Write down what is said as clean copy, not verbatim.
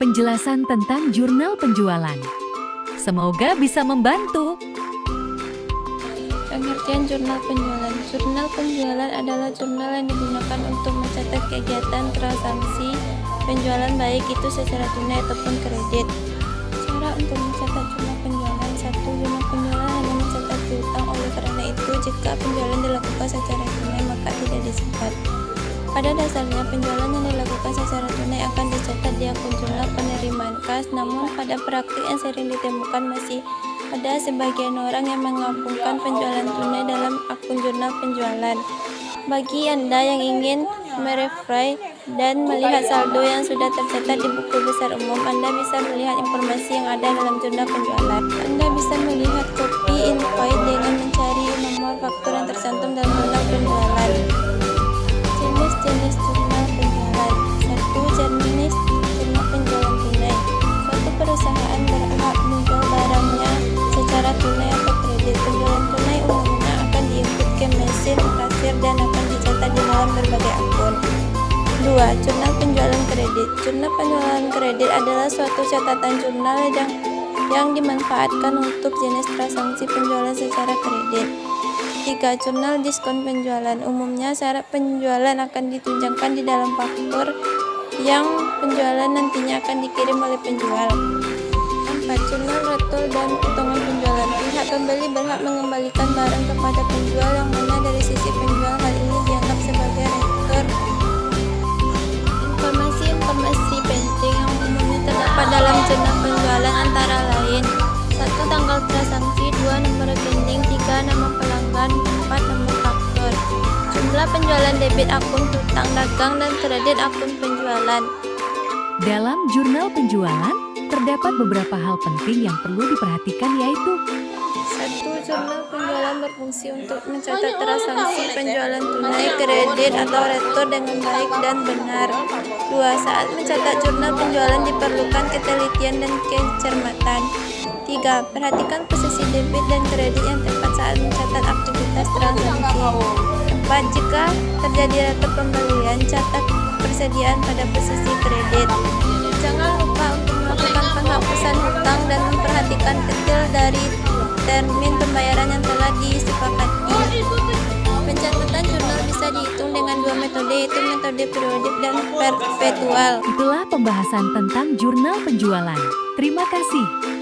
penjelasan tentang jurnal penjualan. Semoga bisa membantu. Pengertian jurnal penjualan. Jurnal penjualan adalah jurnal yang digunakan untuk mencatat kegiatan transaksi penjualan baik itu secara tunai ataupun kredit. Cara untuk mencatat jurnal penjualan. 1. Jurnal penjualan hanya mencatat piutang, oleh karena itu jika penjualan dilakukan secara tunai maka tidak dicatat. Pada dasarnya penjualan yang dilakukan secara tunai akan dicatat di akun jurnal penerimaan kas, namun pada praktik yang sering ditemukan masih ada sebagian orang yang menggabungkan penjualan tunai dalam akun jurnal penjualan. Bagi Anda yang ingin merefresh dan melihat saldo yang sudah tercatat di buku besar umum, Anda bisa melihat informasi yang ada dalam jurnal penjualan. Anda bisa melihat kopi invoice dengan mencari nomor faktur yang tercantum dalam jurnal penjualan. Jenis-jenis jurnal penjualan. 1. Jenis jurnal penjualan tunai. Suatu perusahaan berhak menjual barangnya secara tunai atau kredit. Penjualan tunai umumnya akan diinput ke mesin kasir dan akan dicatat di dalam berbagai akun. 2. Jurnal penjualan kredit. Jurnal penjualan kredit adalah suatu catatan jurnal yang dimanfaatkan untuk jenis transaksi penjualan secara kredit. 3. Jurnal diskon penjualan. Umumnya syarat penjualan akan ditunjukkan di dalam faktur yang penjualan nantinya akan dikirim oleh penjual. 4. Jurnal retol dan potongan penjualan. Pihak pembeli berhak mengembalikan barang kepada penjual yang mana dari sisi penjual hal ini dianggap sebagai retur. Informasi penting yang umumnya terdapat dalam jurnal penjualan antara lain: 1. Tanggal transaksi, 2. Nomor rekening, 3. Nama pelanggan, 4. Nomor faktur. Jumlah penjualan debit akun hutang dagang dan kredit akun penjualan. Dalam jurnal penjualan, terdapat beberapa hal penting yang perlu diperhatikan, yaitu 1. Jurnal penjualan berfungsi untuk mencatat transaksi penjualan tunai, kredit, atau retur dengan baik dan benar. 2. Saat mencatat jurnal penjualan diperlukan ketelitian dan kecermatan. 3. Perhatikan posisi debit dan kredit yang tepat saat mencatat aktivitas transaksi. 4. Jika terjadi retur pembelian, catat persediaan pada posisi kredit. Jangan lupa untuk melakukan penghapusan hutang dan memperhatikan detail dari termin pembayaran yang telah disepakati. Pencatatan jurnal bisa dihitung dengan dua metode, yaitu metode periodik dan perpetual. itulah pembahasan tentang jurnal penjualan. Terima kasih.